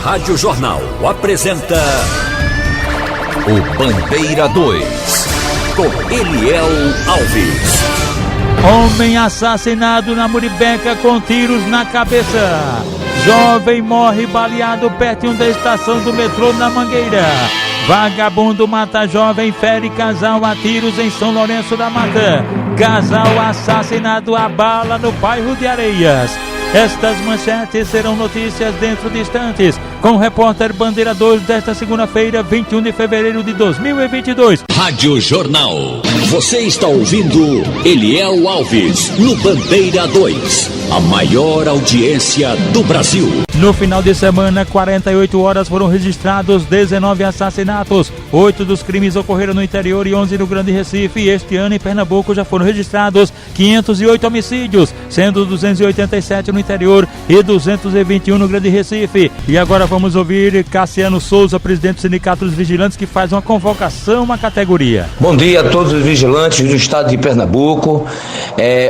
Rádio Jornal apresenta o Bandeira 2, com Eliel Alves. Homem assassinado na Muribeca com tiros na cabeça. Jovem morre baleado perto da estação do metrô na Mangueira. Vagabundo mata jovem, fere casal a tiros em São Lourenço da Mata. Casal assassinado a bala no bairro de Areias. Estas manchetes serão notícias dentro de instantes, com o repórter Bandeira 2 desta segunda-feira, 21 de fevereiro de 2022. Rádio Jornal. Você está ouvindo Eliel Alves no Bandeira 2, a maior audiência do Brasil. No final de semana, 48 horas foram registrados 19 assassinatos. 8 dos crimes ocorreram no interior e 11 no Grande Recife. Este ano em Pernambuco já foram registrados 508 homicídios, sendo 287 no interior e 221 no Grande Recife. E agora vamos ouvir Cassiano Souza, presidente do Sindicato dos Vigilantes, que faz uma convocação à categoria. Bom dia a todos os vigilantes do estado de Pernambuco.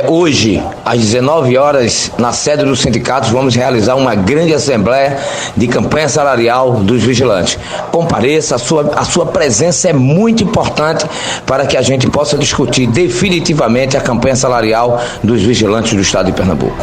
Hoje, às 19 horas, na sede do sindicato, vamos realizar uma grande assembleia de campanha salarial dos vigilantes. Compareça, a sua presença é muito importante para que a gente possa discutir definitivamente a campanha salarial dos vigilantes do estado de Pernambuco.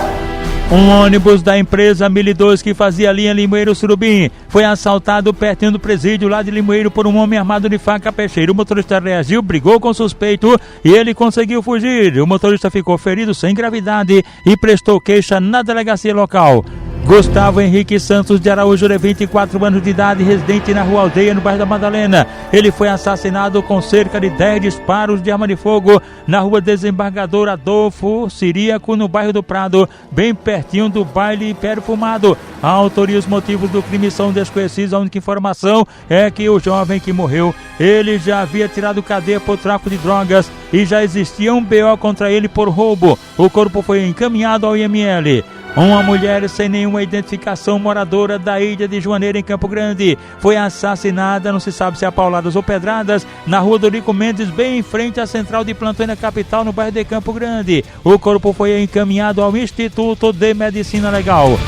Um ônibus da empresa 1002 que fazia linha Limoeiro-Surubim foi assaltado pertinho do presídio lá de Limoeiro por um homem armado de faca peixeira. O motorista reagiu, brigou com o suspeito e ele conseguiu fugir. O motorista ficou ferido sem gravidade e prestou queixa na delegacia local. Gustavo Henrique Santos de Araújo, de 24 anos de idade, residente na Rua Aldeia, no bairro da Madalena. Ele foi assassinado com cerca de 10 disparos de arma de fogo na Rua Desembargador Adolfo Ciríaco, no bairro do Prado, bem pertinho do baile perfumado. A autoria e os motivos do crime são desconhecidos. A única informação é que o jovem que morreu, ele já havia tirado cadeia por tráfico de drogas e já existia um BO contra ele por roubo. O corpo foi encaminhado ao IML. Uma mulher sem nenhuma identificação, moradora da Ilha de Joaneira, em Campo Grande, foi assassinada, não se sabe se a pauladas ou pedradas, na Rua Dorico Mendes, bem em frente à central de plantão na capital, no bairro de Campo Grande. O corpo foi encaminhado ao Instituto de Medicina Legal.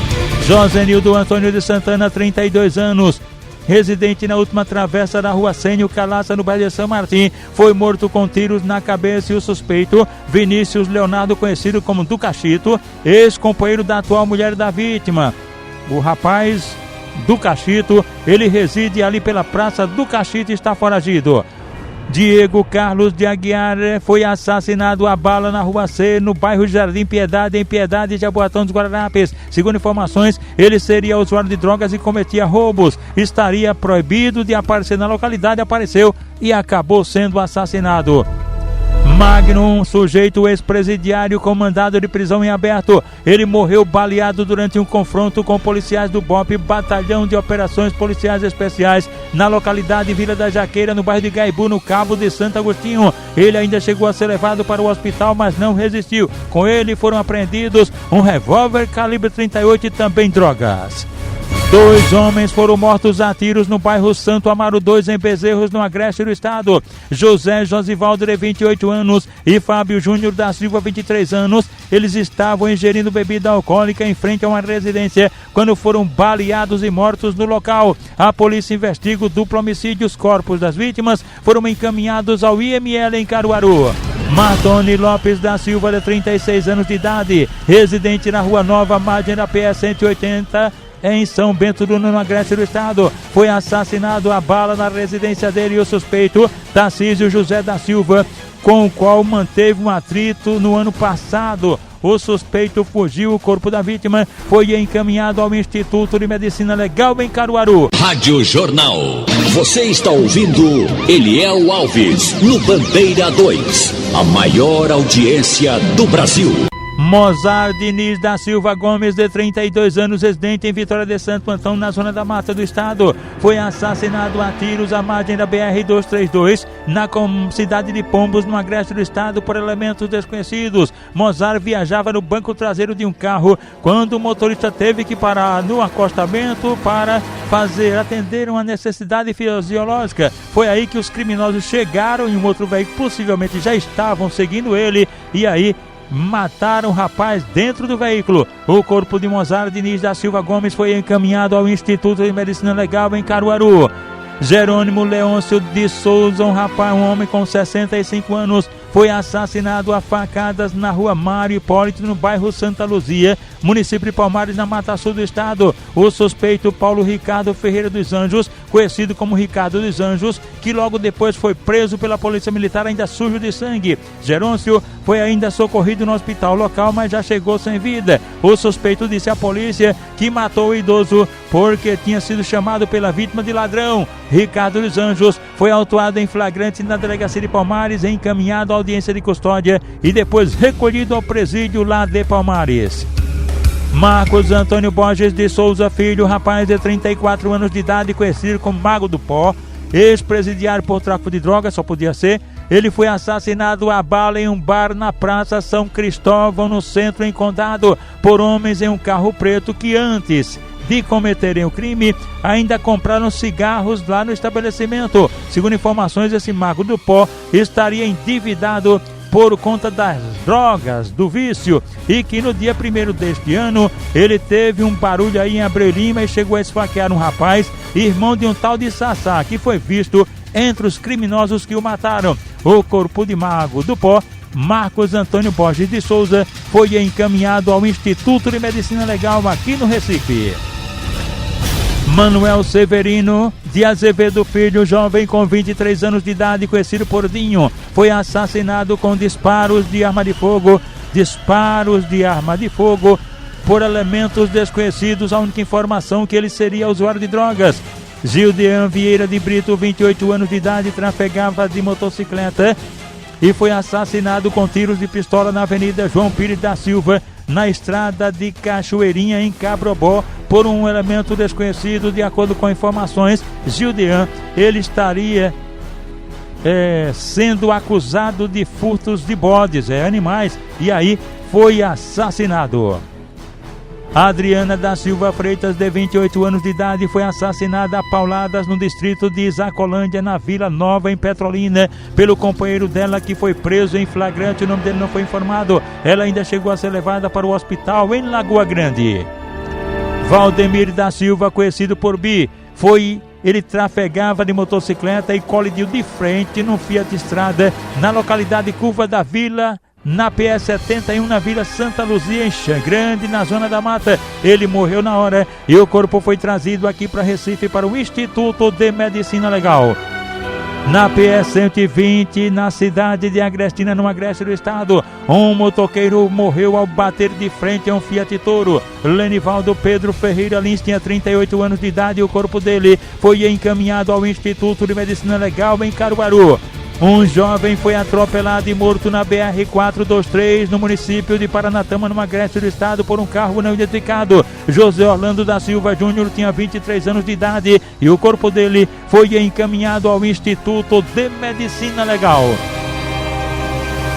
Josenildo Antônio de Santana, 32 anos, residente na última travessa da Rua Sênio Calaça, no bairro de São Martim, foi morto com tiros na cabeça. E o suspeito, Vinícius Leonardo, conhecido como do Cachito, ex-companheiro da atual mulher da vítima. O rapaz do Cachito, ele reside ali pela Praça do Cachito e está foragido. Diego Carlos de Aguiar foi assassinado a bala na Rua C, no bairro Jardim Piedade, em Piedade e Jaboatão dos Guararapes. Segundo informações, ele seria usuário de drogas e cometia roubos. Estaria proibido de aparecer na localidade, apareceu e acabou sendo assassinado. Magnum, sujeito ex-presidiário com mandado de prisão em aberto. Ele morreu baleado durante um confronto com policiais do BOP, Batalhão de Operações Policiais Especiais, na localidade Vila da Jaqueira, no bairro de Gaibu, no Cabo de Santo Agostinho. Ele ainda chegou a ser levado para o hospital, mas não resistiu. Com ele foram apreendidos um revólver calibre 38 e também drogas. 2 homens foram mortos a tiros no bairro Santo Amaro 2, em Bezerros, no Agreste do estado. José Josivaldo, de 28 anos, e Fábio Júnior da Silva, 23 anos. Eles estavam ingerindo bebida alcoólica em frente a uma residência quando foram baleados e mortos no local. A polícia investiga o duplo homicídio. Os corpos das vítimas foram encaminhados ao IML em Caruaru. Martoni Lopes da Silva, de 36 anos de idade, residente na Rua Nova, margem da PS 180, em São Bento do Nono, Agreste do estado, foi assassinado a bala na residência dele. E o suspeito, Tarcísio José da Silva, com o qual manteve um atrito no ano passado. O suspeito fugiu. O corpo da vítima foi encaminhado ao Instituto de Medicina Legal em Caruaru. Rádio Jornal. Você está ouvindo Eliel Alves no Bandeira 2, a maior audiência do Brasil. Mozart Diniz da Silva Gomes, de 32 anos, residente em Vitória de Santo Antão, na zona da Mata do estado, foi assassinado a tiros à margem da BR-232, na cidade de Pombos, no Agreste do estado, por elementos desconhecidos. Mozart viajava no banco traseiro de um carro quando o motorista teve que parar no acostamento para atender uma necessidade fisiológica. Foi aí que os criminosos chegaram em um outro veículo, possivelmente já estavam seguindo ele, e aí mataram o rapaz dentro do veículo. O corpo de Mozart Diniz da Silva Gomes foi encaminhado ao Instituto de Medicina Legal em Caruaru. Jerônimo Leôncio de Souza, um homem com 65 anos, foi assassinado a facadas na rua Mário Hipólito, no bairro Santa Luzia, município de Palmares, na Mata Sul do estado. O suspeito Paulo Ricardo Ferreira dos Anjos, conhecido como Ricardo dos Anjos, que logo depois foi preso pela polícia militar ainda sujo de sangue. Jerôncio foi ainda socorrido no hospital local, mas já chegou sem vida. O suspeito disse à polícia que matou o idoso porque tinha sido chamado pela vítima de ladrão. Ricardo dos Anjos foi autuado em flagrante na delegacia de Palmares, encaminhado à audiência de custódia e depois recolhido ao presídio lá de Palmares. Marcos Antônio Borges de Souza Filho, rapaz de 34 anos de idade, conhecido como Mago do Pó, ex-presidiário por tráfico de drogas, só podia ser. Ele foi assassinado a bala em um bar na Praça São Cristóvão, no centro em Condado, por homens em um carro preto que antes de cometerem o crime, ainda compraram cigarros lá no estabelecimento. Segundo informações, esse Mago do Pó estaria endividado por conta das drogas, do vício, e que no dia 1º deste ano ele teve um barulho aí em Abreu Lima e chegou a esfaquear um rapaz, irmão de um tal de Sassá, que foi visto entre os criminosos que o mataram. O corpo de Mago do Pó, Marcos Antônio Borges de Souza, foi encaminhado ao Instituto de Medicina Legal aqui no Recife. Manuel Severino de Azevedo Filho, jovem com 23 anos de idade, conhecido por Dinho, foi assassinado com disparos de arma de fogo por elementos desconhecidos. A única informação que ele seria usuário de drogas. Gildean Vieira de Brito, 28 anos de idade, trafegava de motocicleta e foi assassinado com tiros de pistola na Avenida João Pires da Silva, na estrada de Cachoeirinha, em Cabrobó, por um elemento desconhecido. De acordo com informações, Gildean, ele estaria sendo acusado de furtos de bodes, animais, e aí foi assassinado. Adriana da Silva Freitas, de 28 anos de idade, foi assassinada a pauladas no distrito de Isacolândia, na Vila Nova, em Petrolina, pelo companheiro dela, que foi preso em flagrante. O nome dele não foi informado. Ela ainda chegou a ser levada para o hospital em Lagoa Grande. Valdemir da Silva, conhecido por Bi, ele trafegava de motocicleta e colidiu de frente num Fiat Estrada na localidade Curva da Vila, na PS71, na Vila Santa Luzia, em Xangrande, na Zona da Mata. Ele morreu na hora e o corpo foi trazido aqui para Recife, para o Instituto de Medicina Legal. Na PS120, na cidade de Agrestina, no Agreste do estado, um motoqueiro morreu ao bater de frente a um Fiat Toro. Lenivaldo Pedro Ferreira Lins tinha 38 anos de idade e o corpo dele foi encaminhado ao Instituto de Medicina Legal em Caruaru. Um jovem foi atropelado e morto na BR-423, no município de Paranatama, no Agreste do estado, por um carro não identificado. José Orlando da Silva Júnior tinha 23 anos de idade e o corpo dele foi encaminhado ao Instituto de Medicina Legal.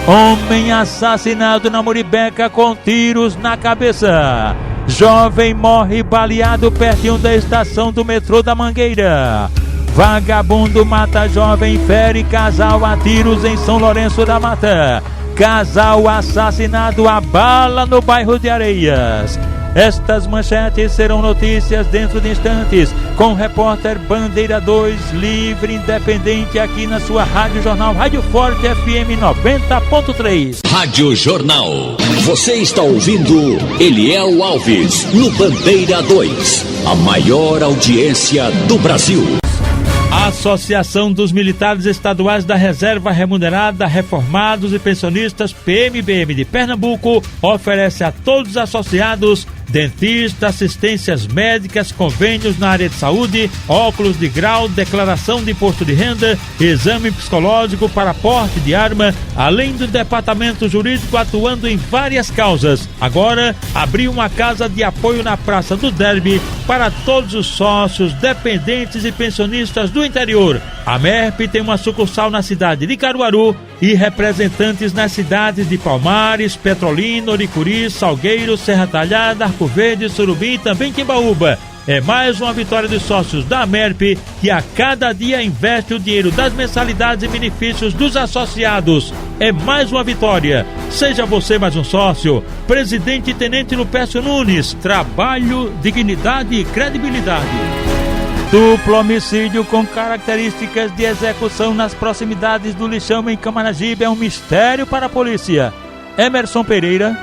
Homem assassinado na Muribeca com tiros na cabeça. Jovem morre baleado pertinho da estação do metrô da Mangueira. Vagabundo mata jovem, fere casal a tiros em São Lourenço da Mata. Casal assassinado a bala no bairro de Areias. Estas manchetes serão notícias dentro de instantes, com o repórter Bandeira 2, livre, independente, aqui na sua Rádio Jornal, Rádio Forte FM 90.3. Rádio Jornal. Você está ouvindo Eliel Alves, no Bandeira 2, a maior audiência do Brasil. A Associação dos Militares Estaduais da Reserva Remunerada, Reformados e Pensionistas, PMBM de Pernambuco, oferece a todos os associados dentista, assistências médicas, convênios na área de saúde, óculos de grau, declaração de imposto de renda, exame psicológico para porte de arma, além do departamento jurídico atuando em várias causas. Agora, abriu uma casa de apoio na Praça do Derby para todos os sócios, dependentes e pensionistas do interior. A MERP tem uma sucursal na cidade de Caruaru e representantes nas cidades de Palmares, Petrolina, Oricuri, Salgueiro, Serra Talhada, Arco Verde, Surubim e também Timbaúba. É mais uma vitória dos sócios da AMERP, que a cada dia investe o dinheiro das mensalidades e benefícios dos associados. É mais uma vitória. Seja você mais um sócio. Presidente Tenente Lupécio Nunes. Trabalho, dignidade e credibilidade. Duplo homicídio com características de execução nas proximidades do lixão em Camaragibe é um mistério para a polícia. Emerson Pereira.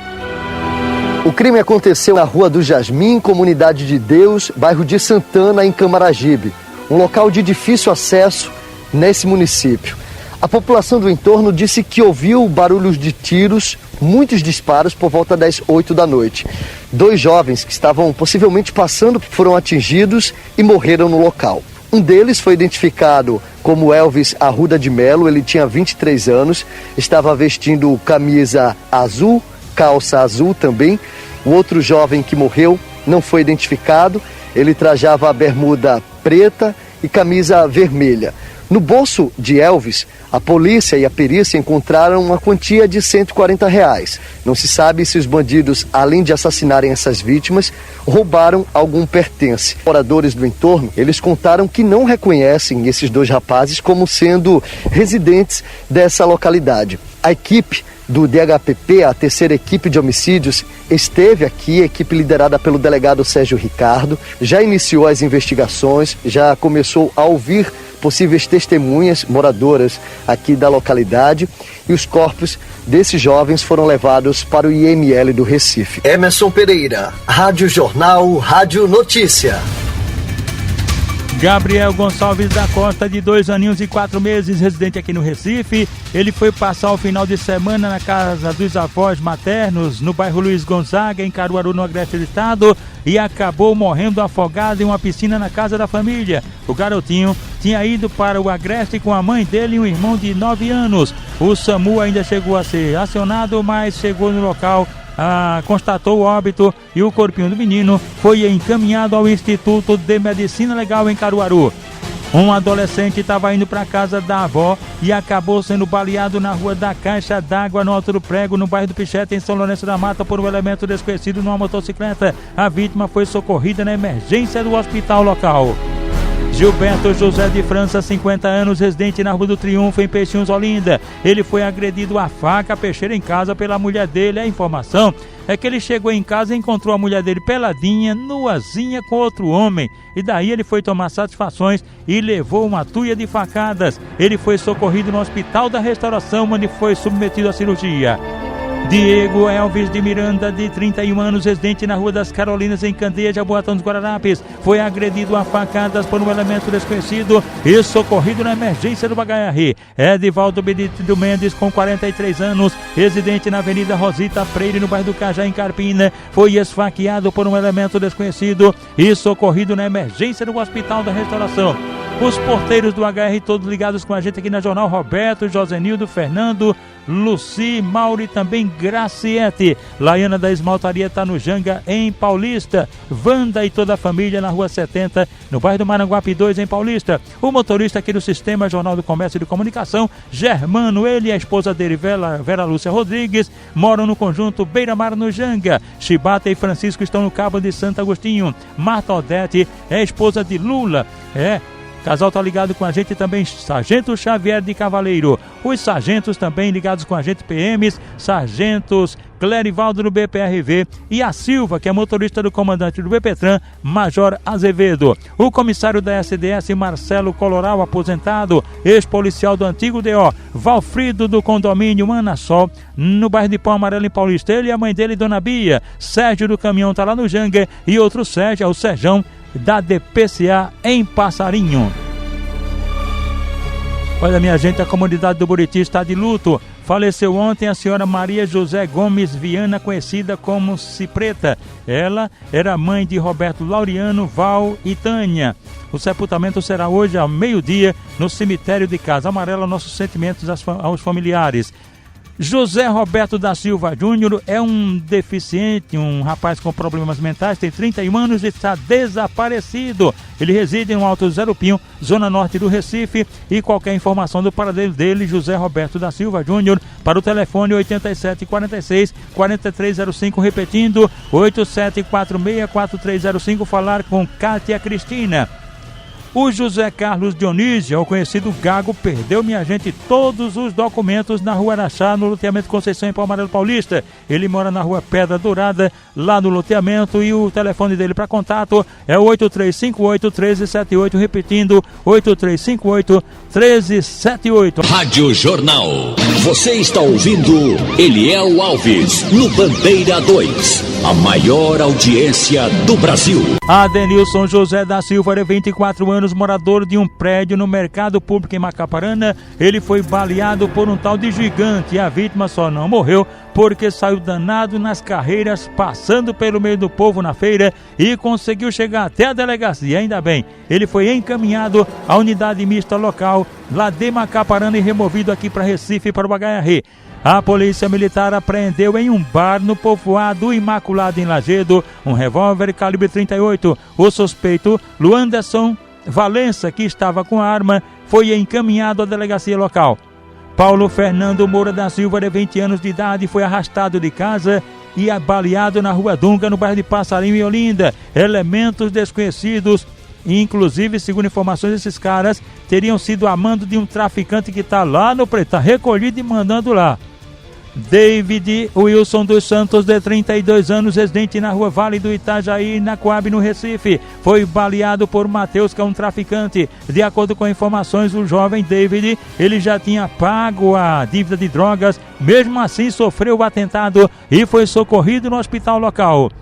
O crime aconteceu na Rua do Jasmim, Comunidade de Deus, bairro de Santana, em Camaragibe, um local de difícil acesso nesse município. A população do entorno disse que ouviu barulhos de tiros, muitos disparos por volta das 8 da noite. 2 jovens que estavam possivelmente passando foram atingidos e morreram no local. Um deles foi identificado como Elvis Arruda de Melo, ele tinha 23 anos, estava vestindo camisa azul, calça azul também. O outro jovem que morreu não foi identificado, ele trajava a bermuda preta e camisa vermelha. No bolso de Elvis, a polícia e a perícia encontraram uma quantia de R$140. Não se sabe se os bandidos, além de assassinarem essas vítimas, roubaram algum pertence. Moradores do entorno, eles contaram que não reconhecem esses 2 rapazes como sendo residentes dessa localidade. A equipe do DHPP, a terceira equipe de homicídios, esteve aqui, a equipe liderada pelo delegado Sérgio Ricardo, já iniciou as investigações, já começou a ouvir possíveis testemunhas moradoras aqui da localidade e os corpos desses jovens foram levados para o IML do Recife. Emerson Pereira, Rádio Jornal, Rádio Notícia. Gabriel Gonçalves da Costa, de 2 aninhos e 4 meses, residente aqui no Recife. Ele foi passar o final de semana na casa dos avós maternos, no bairro Luiz Gonzaga, em Caruaru, no Agreste do Estado, e acabou morrendo afogado em uma piscina na casa da família. O garotinho tinha ido para o Agreste com a mãe dele e um irmão de 9 anos. O SAMU ainda chegou a ser acionado, mas chegou no local, constatou o óbito e o corpinho do menino foi encaminhado ao Instituto de Medicina Legal em Caruaru. Um adolescente estava indo para a casa da avó e acabou sendo baleado na Rua da Caixa d'Água, no Alto do Prego, no bairro do Pichete, em São Lourenço da Mata, por um elemento desconhecido numa motocicleta. A vítima foi socorrida na emergência do hospital local. Gilberto José de França, 50 anos, residente na Rua do Triunfo, em Peixinhos, Olinda. Ele foi agredido a faca peixeira em casa pela mulher dele. A informação é que ele chegou em casa e encontrou a mulher dele peladinha, nuazinha, com outro homem. E daí ele foi tomar satisfações e levou uma tuia de facadas. Ele foi socorrido no Hospital da Restauração, onde foi submetido à cirurgia. Diego Elvis de Miranda, de 31 anos, residente na Rua das Carolinas, em Candeia, Jaboatão dos Guararapes, foi agredido a facadas por um elemento desconhecido e socorrido na emergência do HR. Edivaldo Benedito Mendes, com 43 anos, residente na Avenida Rosita Freire, no bairro do Cajá, em Carpina, foi esfaqueado por um elemento desconhecido e socorrido na emergência do Hospital da Restauração. Os porteiros do HR, todos ligados com a gente aqui na Jornal: Roberto, Josenildo, Fernando, Luci, Mauro e também Graciete. Laiana da Esmaltaria está no Janga, em Paulista. Wanda e toda a família na Rua 70, no bairro do Maranguape 2, em Paulista. O motorista aqui do Sistema Jornal do Comércio e de Comunicação, Germano, ele e a esposa dele, Vera Lúcia Rodrigues, moram no conjunto Beira Mar, no Janga. Chibata e Francisco estão no Cabo de Santo Agostinho. Marta Odete é a esposa de Lula. Casal tá ligado com a gente também, Sargento Xavier de Cavaleiro. Os sargentos também ligados com a gente, PMs, sargentos Clerivaldo do BPRV e a Silva, que é motorista do comandante do BPTran, Major Azevedo. O comissário da SDS, Marcelo Coloral, aposentado, ex-policial do antigo DO, Valfrido, do condomínio Anasol, no bairro de Pão Amarelo, em Paulista. Ele e a mãe dele, Dona Bia. Sérgio do caminhão tá lá no Janga e outro Sérgio, é o Serjão, da DPCA, em Passarinho. Olha, minha gente, a comunidade do Buriti está de luto. Faleceu ontem a senhora Maria José Gomes Viana, conhecida como Cipreta. Ela era mãe de Roberto Laureano, Val e Tânia. O sepultamento será hoje ao meio-dia no cemitério de Casa Amarela. Nossos sentimentos aos familiares. José Roberto da Silva Júnior é um deficiente, um rapaz com problemas mentais, tem 31 anos e está desaparecido. Ele reside no Alto Zero Pinho, zona norte do Recife, e qualquer informação do paradeiro dele, José Roberto da Silva Júnior, para o telefone 8746-4305, repetindo, 8746-4305, falar com Cátia Cristina. O José Carlos Dionísio, o conhecido Gago, perdeu, minha gente, todos os documentos na Rua Araxá, no loteamento Conceição, em Palmarejo Paulista. Ele mora na Rua Pedra Dourada, lá no loteamento, e o telefone dele para contato é 8358-1378, repetindo, 8358-1378. Rádio Jornal. Você está ouvindo Eliel Alves, no Bandeira 2, a maior audiência do Brasil. Adenilson José da Silva, de 24 anos, morador de um prédio no Mercado Público em Macaparana. Ele foi baleado por um tal de gigante e a vítima só não morreu porque saiu danado nas carreiras, passando pelo meio do povo na feira e conseguiu chegar até a delegacia. Ainda bem, ele foi encaminhado à unidade mista local lá de Macaparana e removido aqui para Recife, para o HR. A polícia militar apreendeu em um bar no povoado Imaculado, em Lagedo, um revólver calibre 38. O suspeito, Luanderson Valença, que estava com a arma, foi encaminhado à delegacia local. Paulo Fernando Moura da Silva, de 20 anos de idade, foi arrastado de casa e baleado na Rua Dunga, no bairro de Passarinho, em Olinda. Elementos desconhecidos, inclusive, segundo informações, esses caras teriam sido a mando de um traficante que está lá no preto, está recolhido e mandando lá. David Wilson dos Santos, de 32 anos, residente na Rua Vale do Itajaí, na Coab, no Recife, foi baleado por Matheus, que é um traficante. De acordo com informações, o jovem David, ele já tinha pago a dívida de drogas, mesmo assim sofreu o atentado e foi socorrido no hospital local.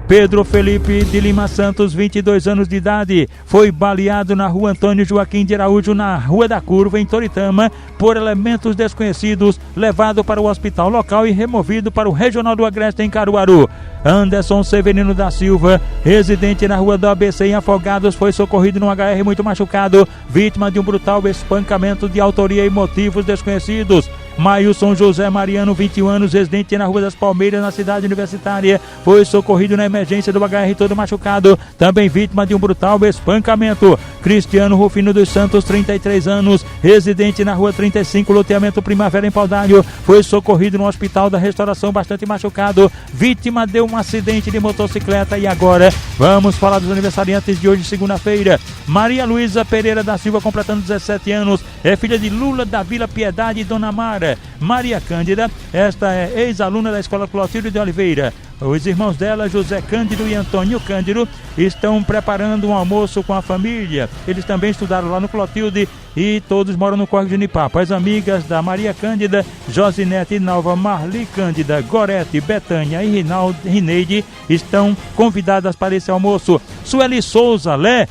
Pedro Felipe de Lima Santos, 22 anos de idade, foi baleado na Rua Antônio Joaquim de Araújo, na Rua da Curva, em Toritama, por elementos desconhecidos, levado para o hospital local e removido para o Regional do Agreste, em Caruaru. Anderson Severino da Silva, residente na Rua do ABC, em Afogados, foi socorrido no HR muito machucado, vítima de um brutal espancamento de autoria e motivos desconhecidos. Mailson José Mariano, 21 anos, residente na Rua das Palmeiras, na cidade universitária, foi socorrido na emergência do HR, todo machucado, também vítima de um brutal espancamento. Cristiano Rufino dos Santos, 33 anos, residente na Rua 35, loteamento Primavera, em Paudalho, foi socorrido no Hospital da Restauração, bastante machucado, vítima de um acidente de motocicleta. E agora vamos falar dos aniversariantes de hoje, segunda-feira. Maria Luísa Pereira da Silva, completando 17 anos, é filha de Lula da Vila Piedade e Dona Mara. Maria Cândida, esta é ex-aluna da Escola Clotilde de Oliveira. Os irmãos dela, José Cândido e Antônio Cândido, estão preparando um almoço com a família. Eles também estudaram lá no Clotilde e todos moram no Córrego de Unipapo. As amigas da Maria Cândida, Josinete Nalva, Marli Cândida, Gorete, Betânia e Rineide, estão convidadas para esse almoço. Sueli Souza Lé,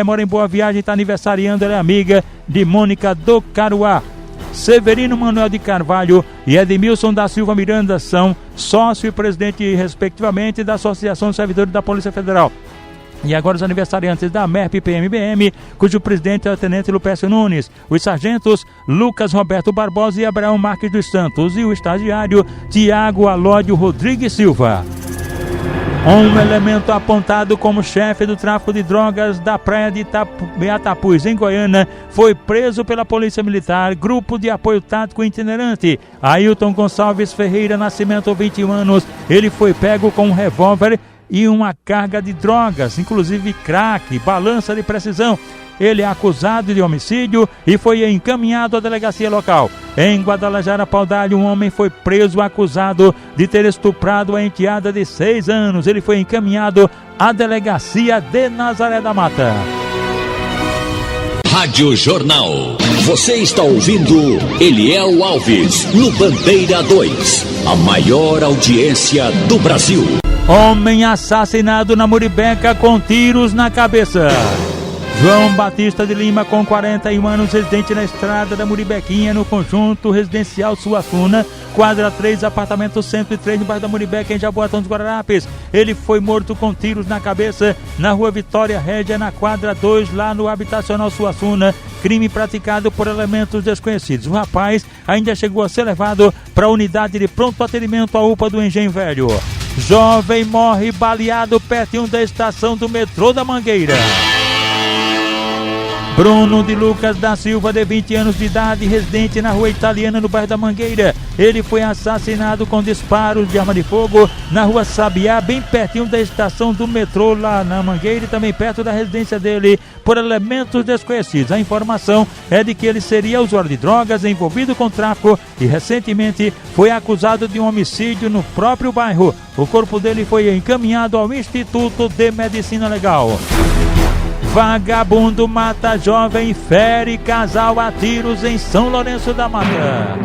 mora em Boa Viagem, está aniversariando, ela é amiga de Mônica do Caruá. Severino Manuel de Carvalho e Edmilson da Silva Miranda são sócio e presidente, respectivamente, da Associação dos Servidores da Polícia Federal. E agora os aniversariantes da MERP-PMBM, cujo presidente é o Tenente Lupécio Nunes, os sargentos Lucas Roberto Barbosa e Abraão Marques dos Santos, e o estagiário Tiago Alódio Rodrigues Silva. Um elemento apontado como chefe do tráfico de drogas da praia de Atapuz, em Goiânia, foi preso pela Polícia Militar, Grupo de Apoio Tático Itinerante. Ailton Gonçalves Ferreira Nascimento, 21 anos, ele foi pego com um revólver e uma carga de drogas, inclusive crack, balança de precisão. Ele é acusado de homicídio e foi encaminhado à delegacia local. Em Guadalajara, Paudalho, um homem foi preso acusado de ter estuprado a enteada de 6 anos. Ele foi encaminhado à delegacia de Nazaré da Mata. Rádio Jornal. Você está ouvindo Eliel Alves, no Bandeira 2, a maior audiência do Brasil. Homem assassinado na Muribeca com tiros na cabeça. João Batista de Lima, com 41 anos, residente na estrada da Muribequinha, no conjunto residencial Suassuna, quadra 3, apartamento 103, no bairro da Muribeca, em Jaboatão dos Guararapes. Ele foi morto com tiros na cabeça na rua Vitória Régia, na quadra 2, lá no habitacional Suassuna. Crime praticado por elementos desconhecidos. O rapaz ainda chegou a ser levado para a unidade de pronto atendimento à UPA do Engenho Velho. Jovem morre baleado pertinho da estação do metrô da Mangueira. Bruno de Lucas da Silva, de 20 anos de idade, residente na rua Italiana, no bairro da Mangueira. Ele foi assassinado com disparos de arma de fogo na rua Sabiá, bem pertinho da estação do metrô lá na Mangueira e também perto da residência dele, por elementos desconhecidos. A informação é de que ele seria usuário de drogas, envolvido com tráfico e recentemente foi acusado de um homicídio no próprio bairro. O corpo dele foi encaminhado ao Instituto de Medicina Legal. Vagabundo mata jovem e fere casal a tiros em São Lourenço da Mata.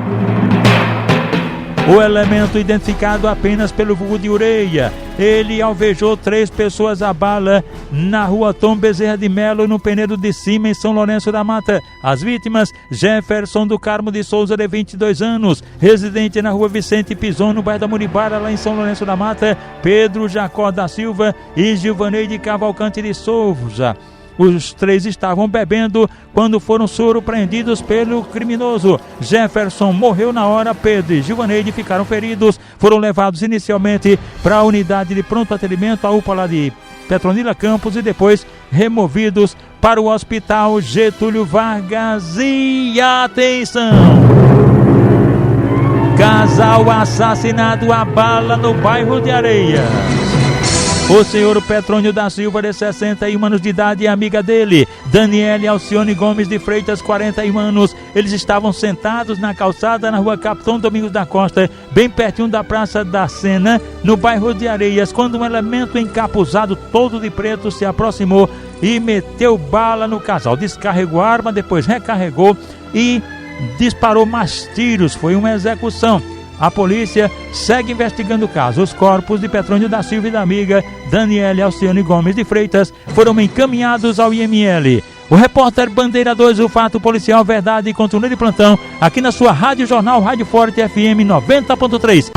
O elemento, identificado apenas pelo vulgo de Ureia, ele alvejou 3 pessoas a bala na rua Tom Bezerra de Melo, no Penedo de Cima, em São Lourenço da Mata. As vítimas: Jefferson do Carmo de Souza, de 22 anos, residente na rua Vicente Pison, no bairro da Muribara, lá em São Lourenço da Mata; Pedro Jacó da Silva e Gilvaneide Cavalcante de Souza. Os 3 estavam bebendo quando foram surpreendidos pelo criminoso. Jefferson morreu na hora, Pedro e Gilvaneide ficaram feridos. Foram levados inicialmente para a unidade de pronto atendimento, a UPA lá de Petronila Campos, e depois removidos para o Hospital Getúlio Vargas. E atenção! Casal assassinado a bala no bairro de Areia. O senhor Petrônio da Silva, de 61 anos de idade, e a amiga dele, Daniele Alcione Gomes de Freitas, 41 anos. Eles estavam sentados na calçada na rua Capitão Domingos da Costa, bem pertinho da Praça da Sena, no bairro de Areias, quando um elemento encapuzado todo de preto se aproximou e meteu bala no casal. Descarregou a arma, depois recarregou e disparou mais tiros. Foi uma execução. A polícia segue investigando o caso. Os corpos de Petrônio da Silva e da amiga Daniele Alcione Gomes de Freitas foram encaminhados ao IML. O repórter Bandeira 2, o fato policial, verdade e continua de plantão, aqui na sua Rádio Jornal, Rádio Forte FM 90.3.